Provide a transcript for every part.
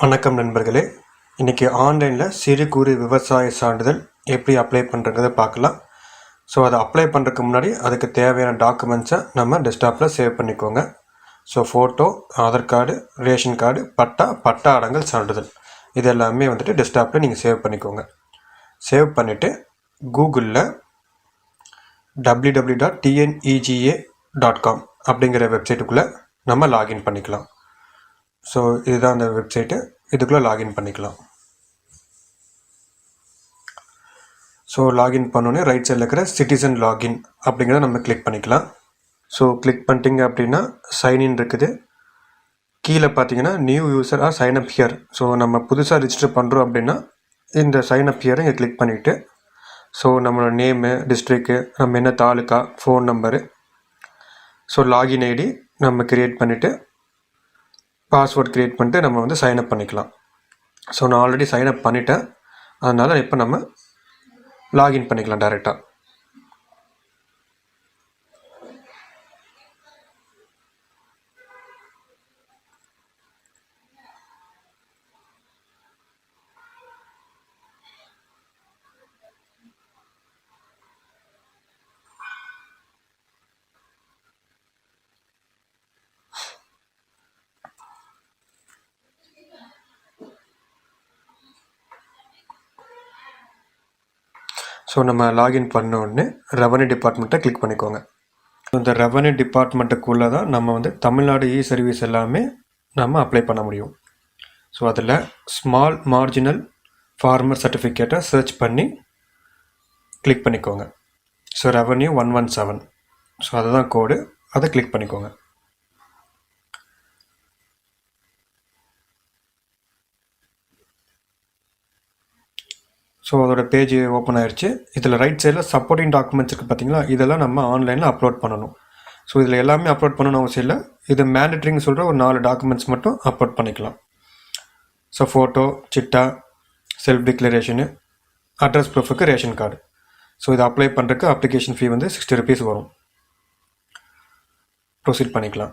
வணக்கம் நண்பர்களே. இன்றைக்கி ஆன்லைனில் சிறு குறு விவசாய சான்றிதழ் எப்படி அப்ளை பண்ணுறங்கிறத பார்க்கலாம். ஸோ அதை அப்ளை பண்ணுறதுக்கு முன்னாடி அதுக்கு தேவையான டாக்குமெண்ட்ஸை நம்ம டெஸ்க்டாப்பில் சேவ் பண்ணிக்கோங்க. So photo, Aadhaar card, ration card, patta அடங்கல் சான்றிதழ் இது எல்லாமே டெஸ்க்டாப்பில் நீங்கள் சேவ் பண்ணிக்கோங்க. சேவ் பண்ணிவிட்டு கூகுளில் www.tnega.com அப்படிங்கிற வெப்சைட்டுக்குள்ளே நம்ம லாகின் பண்ணிக்கலாம். ஸோ இதுதான் அந்த வெப்சைட்டு, இதுக்குள்ளே லாகின் பண்ணிக்கலாம். ஸோ லாகின் பண்ணோன்னே ரைட் சைடில் இருக்கிற சிட்டிசன் லாகின் அப்படிங்கிறத நம்ம கிளிக் பண்ணிக்கலாம். ஸோ கிளிக் பண்ணிட்டீங்க அப்படின்னா சைன்இன் இருக்குது. கீழே பார்த்தீங்கன்னா new user or sign up here. So நம்ம புதுசாக ரிஜிஸ்டர் பண்ணுறோம் அப்படின்னா இந்த சைன் அப் ஹியரை இங்கே கிளிக் பண்ணிவிட்டு ஸோ நம்மளோட நேமு, டிஸ்ட்ரிக்கு, நம்ம என்ன taluka, phone number, so login ID நம்ம க்ரியேட் பண்ணிவிட்டு பாஸ்வேர்ட் க்ரியேட் பண்ணிட்டு நம்ம சைன் அப் பண்ணிக்கலாம். ஸோ நான் ஆல்ரெடி சைன் அப் பண்ணிட்டேன், அதனால் இப்போ நம்ம லாகின் பண்ணிக்கலாம் டைரெக்டாக. ஸோ நம்ம லாகின் பண்ண உடனே ரெவன்யூ டிபார்ட்மெண்ட்டை கிளிக் பண்ணிக்கோங்க. இந்த ரெவன்யூ டிபார்ட்மெண்ட்டுக்குள்ளே தான் நம்ம தமிழ்நாடு இ சர்வீஸ் எல்லாமே நம்ம அப்ளை பண்ண முடியும். ஸோ அதில் ஸ்மால் மார்ஜினல் ஃபார்மர் சர்டிஃபிகேட்டை சர்ச் பண்ணி கிளிக் பண்ணிக்கோங்க. ஸோ ரெவன்யூ 117, ஸோ அதுதான் கோடு, அதை கிளிக் பண்ணிக்கோங்க. ஸோ அதோட பேஜ் ஓப்பன் ஆயிடுச்சு. இதில் ரைட் சைடில் சப்போர்ட்டிங் டாக்குமெண்ட்ஸ் இருக்குது பார்த்தீங்களா, இதெல்லாம் நம்ம ஆன்லைனில் அப்லோட் பண்ணணும். ஸோ இதில் எல்லாமே அப்லோட் பண்ணணும் அவசியம் இல்லை. இது மேண்டட்ரின்னு சொல்கிற ஒரு 4 டாக்குமெண்ட்ஸ் மட்டும் அப்லோட் பண்ணிக்கலாம். So photo, chitta, self declaration, address ப்ரூஃபுக்கு ரேஷன் கார்டு. ஸோ இதை அப்ளை பண்ணுறதுக்கு அப்ளிகேஷன் ஃபீ 60 rupees வரும். ப்ரொசீட் பண்ணிக்கலாம்.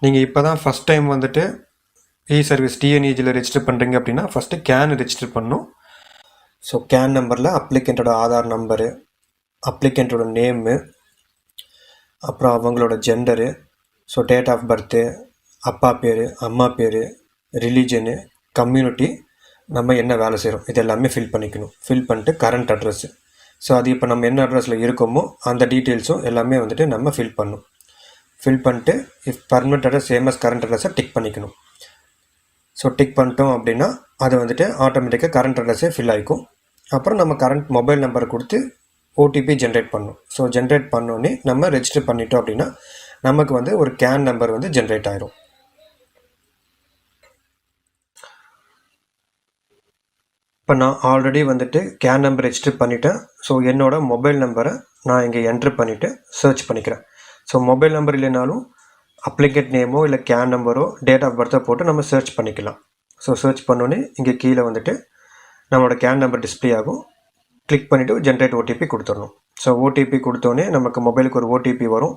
நீங்கள் இப்போ தான் ஃபஸ்ட் டைம் இ சர்வீஸ் டிஎன்இஜியில் ரெஜிஸ்டர் பண்ணுறீங்க அப்படின்னா ஃபஸ்ட்டு கேன் ரெஜிஸ்டர் பண்ணணும். ஸோ கேன் நம்பரில் அப்ளிகண்ட்டோட ஆதார் நம்பரு, அப்ளிகண்ட்டோட நேமு, அப்புறம் அவங்களோட gender, so date of birth, அப்பா பேர், அம்மா பேர், ரிலீஜனு, கம்யூனிட்டி, நம்ம என்ன வேலை செய்கிறோம் இது எல்லாமே ஃபில் பண்ணிக்கணும். ஃபில் பண்ணிட்டு கரண்ட் அட்ரஸ்ஸு, ஸோ அது இப்போ நம்ம என்ன அட்ரஸில் இருக்கோமோ அந்த டீட்டெயில்ஸும் எல்லாமே நம்ம ஃபில் பண்ணணும். ஃபில் பண்ணிட்டு if permanent address same as current அட்ரஸை டிக் பண்ணிக்கணும். ஸோ டிக் பண்ணிட்டோம் அப்படின்னா அது ஆட்டோமேட்டிக்காக கரண்ட் அட்ரஸே ஃபில் ஆகிக்கும். அப்புறம் நம்ம கரண்ட் மொபைல் நம்பர் கொடுத்து ஓடிபி ஜென்ரேட் பண்ணணும். ஸோ ஜென்ரேட் பண்ணோன்னே நம்ம ரெஜிஸ்டர் பண்ணிட்டோம் அப்படின்னா நமக்கு ஒரு கேன் நம்பர் ஜென்ரேட் ஆயிரும். இப்போ நான் ஆல்ரெடி கேன் நம்பர் ரெஜிஸ்டர் பண்ணிவிட்டேன். ஸோ என்னோட மொபைல் நம்பரை நான் இங்கே என்ட்ரு பண்ணிவிட்டு சர்ச் பண்ணிக்கிறேன். ஸோ மொபைல் நம்பர் இல்லைனாலும் அப்ளிகேட் நேமோ இல்லை கேன் நம்பரோ டேட் ஆஃப் பர்த்தை போட்டு நம்ம சர்ச் பண்ணிக்கலாம். ஸோ சர்ச் பண்ணோன்னே இங்கே கீழே நம்மளோட கேன் நம்பர் டிஸ்பிளே ஆகும். கிளிக் பண்ணிவிட்டு ஜென்ரேட் ஓடிபி கொடுத்துடணும். ஸோ ஓடிபி கொடுத்தோன்னே நமக்கு மொபைலுக்கு ஒரு ஓடிபி வரும்.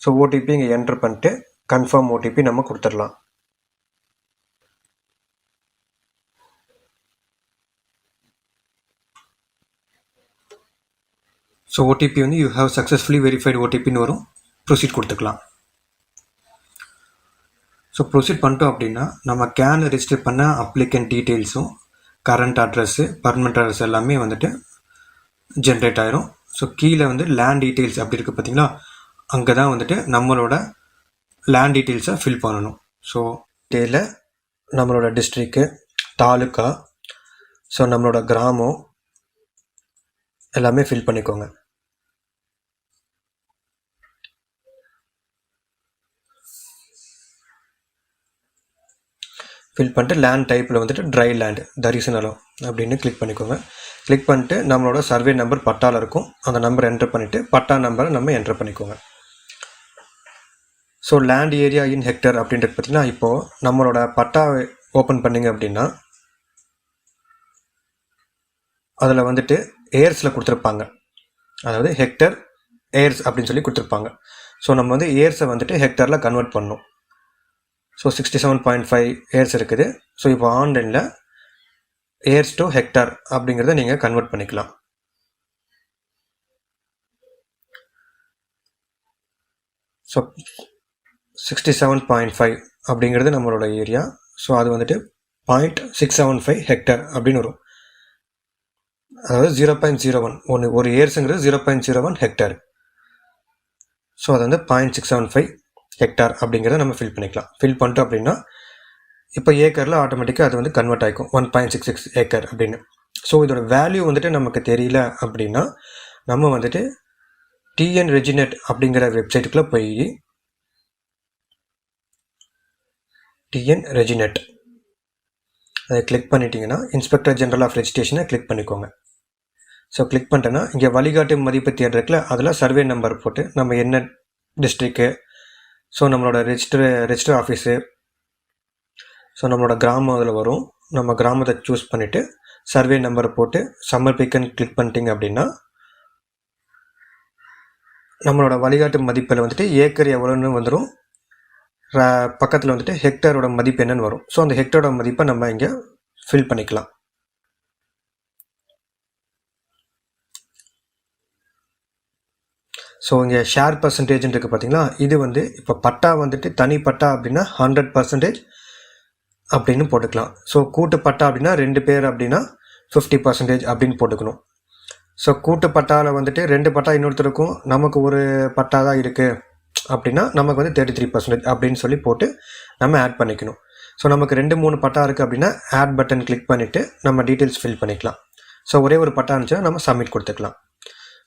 ஸோ ஓடிபி இங்கே என்ட்ரு பண்ணிட்டு கன்ஃபார்ம் ஓடிபி நம்ம கொடுத்துடலாம். So OTP you have successfully verified ஓடிபின்னு வரும். ப்ரொசீட் கொடுத்துக்கலாம். ஸோ ப்ரொசீட் பண்ணிட்டோம் அப்படின்னா நம்ம கேன் ரெஜிஸ்டர் பண்ண அப்ளிகண்ட் டீட்டெயில்ஸும் கரண்ட் அட்ரஸ்ஸு, பர்மனெண்ட் அட்ரஸ் எல்லாமே ஜென்ரேட் ஆயிரும். ஸோ கீழே லேண்ட் டீட்டெயில்ஸ் அப்படி இருக்குது பார்த்தீங்களா, அங்கே தான் நம்மளோட லேண்ட் டீட்டெயில்ஸை ஃபில் பண்ணணும். ஸோ இதில் நம்மளோட டிஸ்ட்ரிக்கு, தாலுக்கா, ஸோ நம்மளோட கிராமம் எல்லாமே ஃபில் பண்ணிக்கோங்க. ஃபில் பண்ணிட்டு லேண்ட் டைப்பில் ட்ரை லேண்ட், தரிசு நிலம் அப்படின்னு கிளிக் பண்ணிக்கோங்க. கிளிக் பண்ணிட்டு நம்மளோட சர்வே நம்பர் பட்டாவில் இருக்கும், அந்த நம்பர் என்ட்ரு பண்ணிவிட்டு பட்டா நம்பரை நம்ம என்ட்ரு பண்ணிக்கோங்க. So land area in hectare அப்படின்றது பார்த்திங்கன்னா இப்போது நம்மளோட பட்டா ஓப்பன் பண்ணிங்க அப்படின்னா அதில் ஏர்ஸில் கொடுத்துருப்பாங்க, அதாவது ஹெக்டர் ஏர்ஸ் அப்படின்னு சொல்லி கொடுத்துருப்பாங்க. ஸோ நம்ம ஏர்ஸை ஹெக்டரில் கன்வெர்ட் பண்ணணும். ஸோ 67.5 ஏர்ஸ் இருக்குது. ஸோ இப்போ ஆன்லைனில் ஏர்ஸ் டு ஹெக்டார் அப்படிங்கிறத நீங்கள் கன்வெர்ட் பண்ணிக்கலாம். ஸோ 67.5 அப்படிங்கிறது நம்மளோட ஏரியா. ஸோ அது வந்துட்டு 0.675 ஹெக்டார் அப்படின்னு வரும். அதாவது 0.01 ஒரு ஏர்ஸுங்கிறது 0.01 ஹெக்டார். ஸோ அது வந்து 0.675 ஹெக்டார் அப்படிங்கிறத நம்ம ஃபில் பண்ணிக்கலாம். ஃபில் பண்ணிட்டோம் அப்படின்னா இப்போ ஏக்கரில் ஆட்டோமேட்டிக்காக அது வந்து கன்வெர்ட் ஆகிக்கும் 1.66 ஏக்கர் அப்படின்னு. ஸோ இதோட வேல்யூ வந்துட்டு நமக்கு தெரியல அப்படின்னா நம்ம வந்துட்டு டிஎன் ரெஜினெட் அப்படிங்கிற வெப்சைட்டுக்குள்ளே போய் டிஎன் ரெஜினெட் அதை கிளிக் பண்ணிட்டீங்கன்னா இன்ஸ்பெக்டர் ஜெனரல் ஆஃப் ரெஜிஸ்ட்ரேஷனை கிளிக் பண்ணிக்கோங்க. ஸோ கிளிக் பண்ணிட்டேன்னா இங்கே வழிகாட்டு மதிப்பு தேடுறதுல அதில் சர்வே நம்பர் போட்டு நம்ம என்ன டிஸ்ட்ரிக்கு, ஸோ நம்மளோட ரெஜிஸ்டர் ஆஃபீஸு, ஸோ நம்மளோட கிராமம் அதில் வரும். நம்ம கிராமத்தை சூஸ் பண்ணிவிட்டு சர்வே நம்பரை போட்டு சமர்ப்பிக்கன்னு கிளிக் பண்ணிட்டீங்க அப்படின்னா நம்மளோட வழிகாட்டு மதிப்பில் வந்துட்டு ஏக்கர் எவ்வளோன்னு வந்துடும். பக்கத்தில் வந்துட்டு ஹெக்டாரோட மதிப்பு என்னன்னு வரும். ஸோ அந்த ஹெக்டாரோட மதிப்பை நம்ம இங்கே ஃபில் பண்ணிக்கலாம். ஸோ இங்கே ஷேர் பர்சன்டேஜ்னு இருக்குது பார்த்தீங்களா, இது வந்து இப்போ பட்டா வந்துட்டு தனி பட்டா அப்படின்னா 100% அப்படின்னு போட்டுக்கலாம். ஸோ கூட்டு பட்டா அப்படின்னா 2 பேர் அப்படின்னா 50% அப்படின்னு போட்டுக்கணும். ஸோ கூட்டு பட்டாவில் வந்துட்டு 2 பட்டா இன்னொருத்தருக்கும் நமக்கு ஒரு பட்டா தான் இருக்குது அப்படின்னா நமக்கு வந்து 33% அப்படின்னு சொல்லி போட்டு நம்ம ஆட் பண்ணிக்கணும். ஸோ நமக்கு 2-3 பட்டா இருக்குது அப்படின்னா ஆட் பட்டன் கிளிக் பண்ணிவிட்டு நம்ம டீட்டெயில்ஸ் ஃபில் பண்ணிக்கலாம். ஸோ ஒரே ஒரு பட்டா இருந்துச்சுன்னா நம்ம சப்மிட் கொடுத்துக்கலாம்.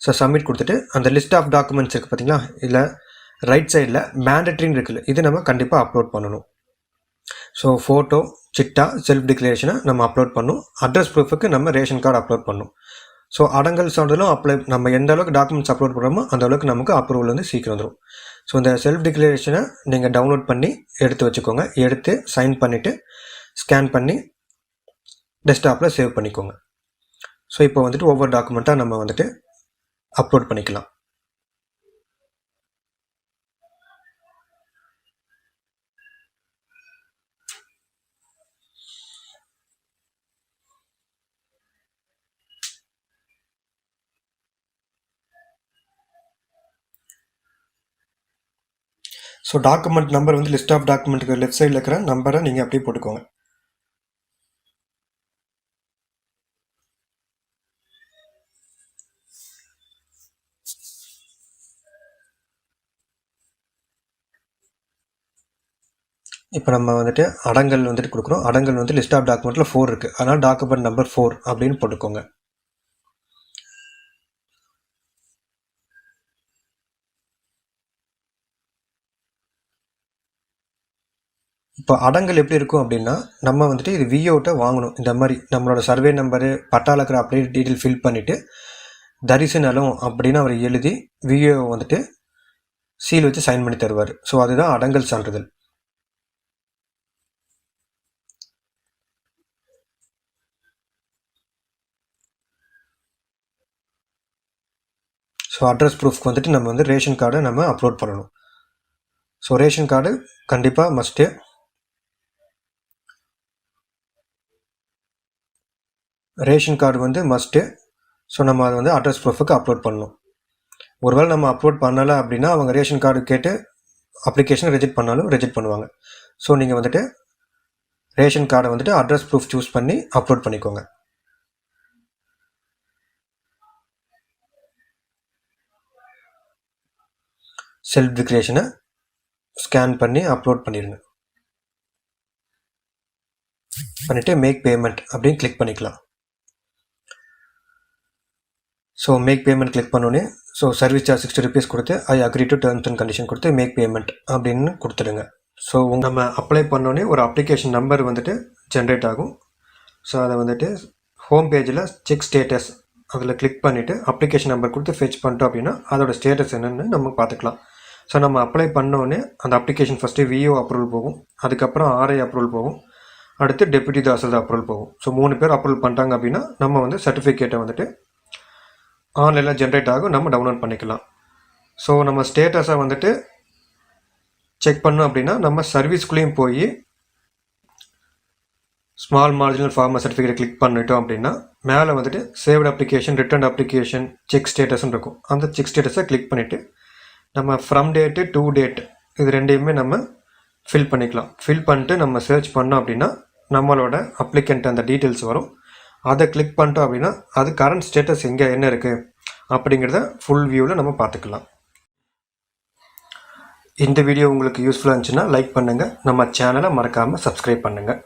ஸோ சப்மிட் கொடுத்துட்டு அந்த லிஸ்ட் ஆஃப் டாக்குமெண்ட்ஸ் இருக்குது பார்த்தீங்களா, இதில் ரைட் சைடில் மேண்டட்ரின்னு இருக்குல்ல, இது நம்ம கண்டிப்பாக அப்லோட் பண்ணணும். ஸோ ஃபோட்டோ, சிட்டா, செல்ஃப் டிக்ளரேஷனை நம்ம அப்லோட் பண்ணணும். அட்ரஸ் ப்ரூஃபுக்கு நம்ம ரேஷன் கார்டு அப்லோட் பண்ணணும். ஸோ அடங்கல் சான்றிதழும் நம்ம எந்த அளவுக்கு டாக்குமெண்ட்ஸ் அப்லோட் பண்ணுறோமோ அந்த அளவுக்கு நமக்கு அப்ரூவல் வந்து சீக்கிரம் வந்துடும். ஸோ இந்த செல்ஃப் டிக்ளரேஷனை நீங்கள் டவுன்லோட் பண்ணி எடுத்து வச்சுக்கோங்க. எடுத்து சைன் பண்ணிவிட்டு ஸ்கேன் பண்ணி டெஸ்க்டாப்பில் சேவ் பண்ணிக்கோங்க. ஸோ இப்போ வந்துட்டு ஒவ்வொரு டாக்குமெண்ட்டாக நம்ம வந்துட்டு அப்லோட் பண்ணிக்கலாம். ஸோ டாக்குமெண்ட் நம்பர் வந்து லிஸ்ட் ஆஃப் டாக்குமெண்ட்டுக்கு லெஃப்ட் சைடில் இருக்கிற நம்பரை நீங்கள் அப்படியே போட்டுக்கோங்க. இப்போ நம்ம வந்துட்டு அடங்கல் வந்துட்டு கொடுக்குறோம். அடங்கல் வந்து லிஸ்ட் ஆஃப் டாக்குமெண்ட்டில் 4 இருக்குது, அதனால் டாக்குமெண்ட் நம்பர் 4 அப்படின்னு போட்டுக்கோங்க. இப்போ அடங்கல் எப்படி இருக்கும் அப்படின்னா நம்ம வந்துட்டு இது விஓட்ட வாங்கணும். இந்த மாதிரி நம்மளோட சர்வே நம்பரு, பட்டாவில் இருக்கிற அப்படியே டீட்டெயில் ஃபில் பண்ணிவிட்டு தரிசு நலம் அப்படின்னு அவர் எழுதி விஓ வந்துட்டு சீல் வச்சு சைன் பண்ணி தருவார். ஸோ அதுதான் அடங்கல் சான்றிதழ். ஸோ அட்ரஸ் ப்ரூஃப்க்கு வந்துட்டு நம்ம வந்து ரேஷன் கார்டை நம்ம அப்லோட் பண்ணணும். ஸோ ரேஷன் கார்டு கண்டிப்பாக மஸ்ட்டு. ரேஷன் கார்டு வந்து மஸ்ட்டு. ஸோ நம்ம அதை வந்து அட்ரஸ் ப்ரூஃபுக்கு அப்லோட் பண்ணணும். ஒருவேளை நம்ம அப்லோட் பண்ணலை அப்படின்னா அவங்க ரேஷன் கார்டு கேட்டு அப்ளிகேஷன் ரிஜெக்ட் பண்ணாலும் ரிஜெக்ட் பண்ணுவாங்க. ஸோ நீங்கள் வந்துட்டு ரேஷன் கார்டை வந்துட்டு அட்ரஸ் ப்ரூஃப் சூஸ் பண்ணி அப்லோட் பண்ணிக்கோங்க. செல்ஃப் டிக்ளரேஷனை ஸ்கேன் பண்ணி அப்லோட் பண்ணிடுங்க. பண்ணிவிட்டு மேக் பேமெண்ட் அப்படின்னு கிளிக் பண்ணிக்கலாம். ஸோ மேக் பேமெண்ட் கிளிக் பண்ணோன்னே ஸோ சர்வீஸ் சார்ஜ் 60 rupees கொடுத்து I agree to terms and condition கொடுத்து மேக் பேமெண்ட் அப்படின்னு கொடுத்துடுங்க. ஸோ நம்ம அப்ளை பண்ணோன்னே ஒரு அப்ளிகேஷன் நம்பர் வந்துட்டு ஜென்ரேட் ஆகும். ஸோ அதை வந்துட்டு ஹோம் பேஜில் செக் ஸ்டேட்டஸ் அதில் கிளிக் பண்ணிவிட்டு அப்ளிகேஷன் நம்பர் கொடுத்து ஃபெச் பண்ணிட்டோம் அப்படின்னா அதோட ஸ்டேட்டஸ் என்னென்னு நம்ம பார்த்துக்கலாம். ஸோ நம்ம அப்ளை பண்ணோன்னே அந்த அப்ளிகேஷன் ஃபஸ்ட்டு விஓ அப்ரூவல் போகும், அதுக்கப்புறம் ஆர்ஐ அப்ரூவல் போகும், அடுத்து டெப்யூட்டி தாசில்தார் அப்ரூவல் போகும். ஸோ 3 பேர் அப்ரூவல் பண்ணிட்டாங்க அப்படின்னா நம்ம வந்து சர்டிஃபிகேட்டை வந்துட்டு ஆன்லைனில் ஜென்ரேட் ஆகும், நம்ம டவுன்லோட் பண்ணிக்கலாம். ஸோ நம்ம ஸ்டேட்டஸை வந்துட்டு செக் பண்ணோம் அப்படின்னா நம்ம சர்வீஸ்குள்ளேயும் போய் small marginal farmer certificate click பண்ணிட்டோம் அப்படின்னா மேலே வந்துட்டு saved application, return application, check ஸ்டேட்டஸ்ன்னு இருக்கும். அந்த செக் ஸ்டேட்டஸை கிளிக் பண்ணிவிட்டு நம்ம ஃப்ரம் டேட்டு டு டேட் இது ரெண்டையுமே நம்ம ஃபில் பண்ணிக்கலாம். ஃபில் பண்ணிட்டு நம்ம சர்ச் பண்ணோம் அப்படின்னா நம்மளோட அப்ளிகண்ட் அந்த டீட்டெயில்ஸ் வரும். அதை கிளிக் பண்ணிட்டோம் அப்படின்னா அது கரண்ட் ஸ்டேட்டஸ் எங்கே என்ன இருக்குது அப்படிங்கிறத ஃபுல் வியூவில் நம்ம பார்த்துக்கலாம். இந்த வீடியோ உங்களுக்கு யூஸ்ஃபுல்லாக இருந்துச்சுன்னா லைக் பண்ணுங்கள். நம்ம சேனலை மறக்காமல் சப்ஸ்கிரைப் பண்ணுங்கள்.